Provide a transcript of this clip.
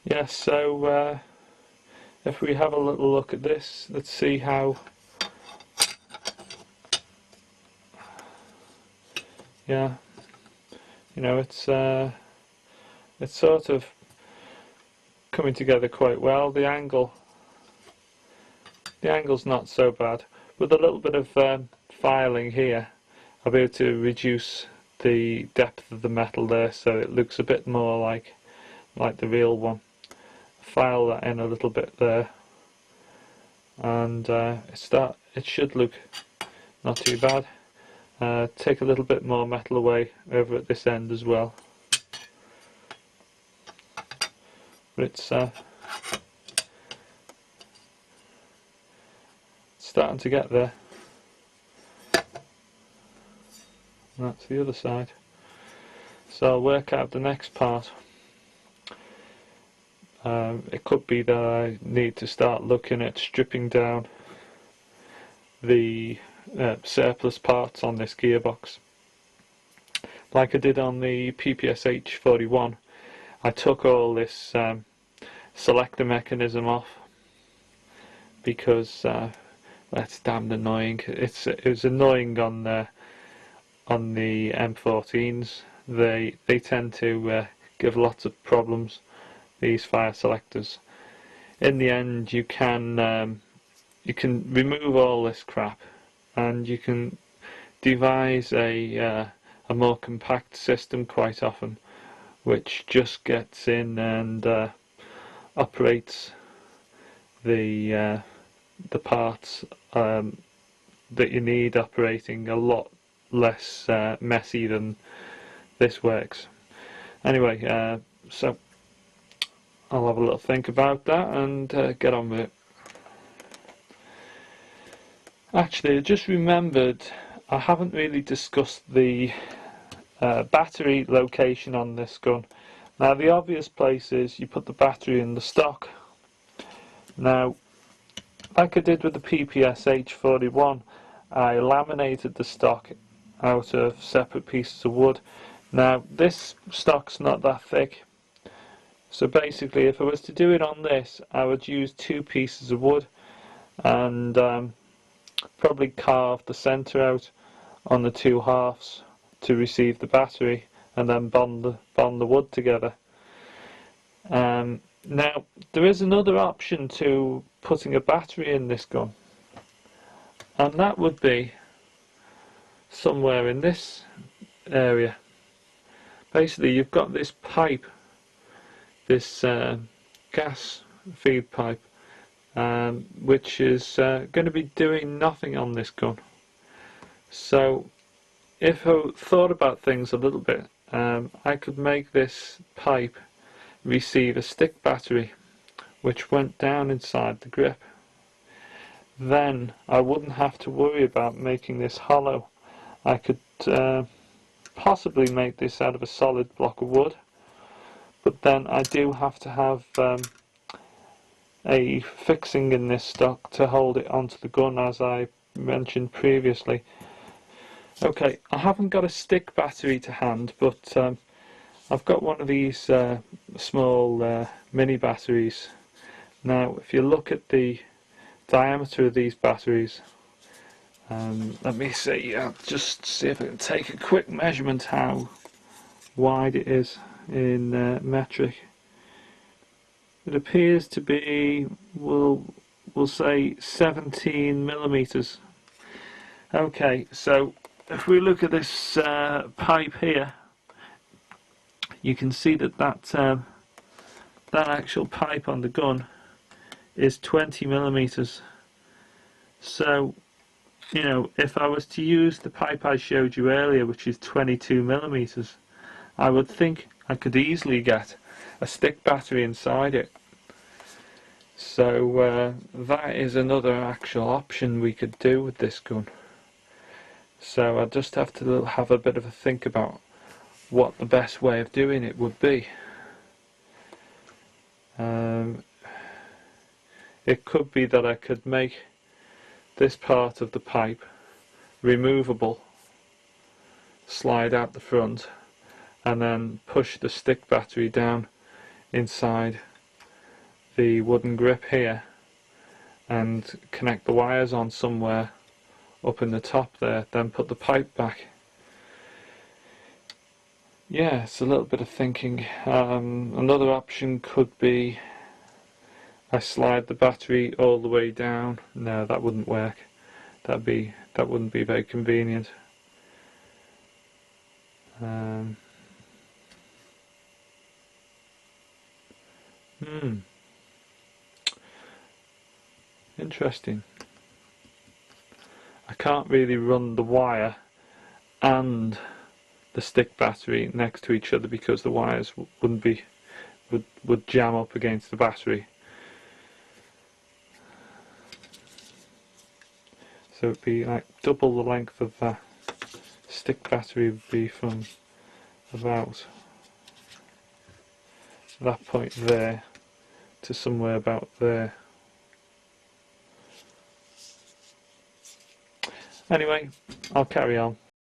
Yeah, so if we have a little look at this, let's see how, yeah, you know, it's sort of coming together quite well. The angle's not so bad. With a little bit of filing here, I'll be able to reduce the depth of the metal there, so it looks a bit more like the real one. File that in a little bit there, and it should look not too bad. Take a little bit more metal away over at this end as well, but it's starting to get there. And that's the other side. So I'll work out the next part. It could be that I need to start looking at stripping down the surplus parts on this gearbox. Like I did on the PPSH41, I took all this selector mechanism off because that's damned annoying. It was annoying on the M14s. They tend to give lots of problems, these fire selectors. In the end, you can remove all this crap, and you can devise a more compact system quite often, which just gets in and operates the parts that you need operating a lot less messy than this works. Anyway, so I'll have a little think about that and get on with it. Actually, I just remembered I haven't really discussed the battery location on this gun. Now, the obvious place is you put the battery in the stock. Now, like I did with the PPSH41, I laminated the stock out of separate pieces of wood. Now, this stock's not that thick, so basically if I was to do it on this, I would use 2 pieces of wood and probably carve the centre out on the 2 halves to receive the battery, and then bond the wood together. Now, there is another option to putting a battery in this gun, and that would be somewhere in this area. Basically, you've got this pipe, this gas feed pipe, which is going to be doing nothing on this gun. So if I thought about things a little bit, I could make this pipe receive a stick battery which went down inside the grip. Then I wouldn't have to worry about making this hollow. I could possibly make this out of a solid block of wood, but then I do have to have a fixing in this stock to hold it onto the gun, as I mentioned previously. Okay, I haven't got a stick battery to hand, but I've got one of these small mini batteries. Now, if you look at the diameter of these batteries, let me see, I'll just see if I can take a quick measurement how wide it is in metric. It appears to be, we'll say 17 millimeters. Okay, so if we look at this pipe here, you can see that that actual pipe on the gun is 20 millimeters. So, you know, if I was to use the pipe I showed you earlier, which is 22 millimeters, I would think I could easily get a stick battery inside it. So that is another actual option we could do with this gun. So I just have to have a bit of a think about what the best way of doing it would be. It could be that I could make this part of the pipe removable, slide out the front, and then push the stick battery down inside the wooden grip here and connect the wires on somewhere up in the top there, then put the pipe back. Yeah, it's a little bit of thinking. Another option could be I slide the battery all the way down. No, that wouldn't work. That wouldn't be very convenient. Interesting. I can't really run the wire and the stick battery next to each other because the wires would jam up against the battery. So it'd be like double the length of that. Stick battery would be from about that point there to somewhere about there. Anyway, I'll carry on.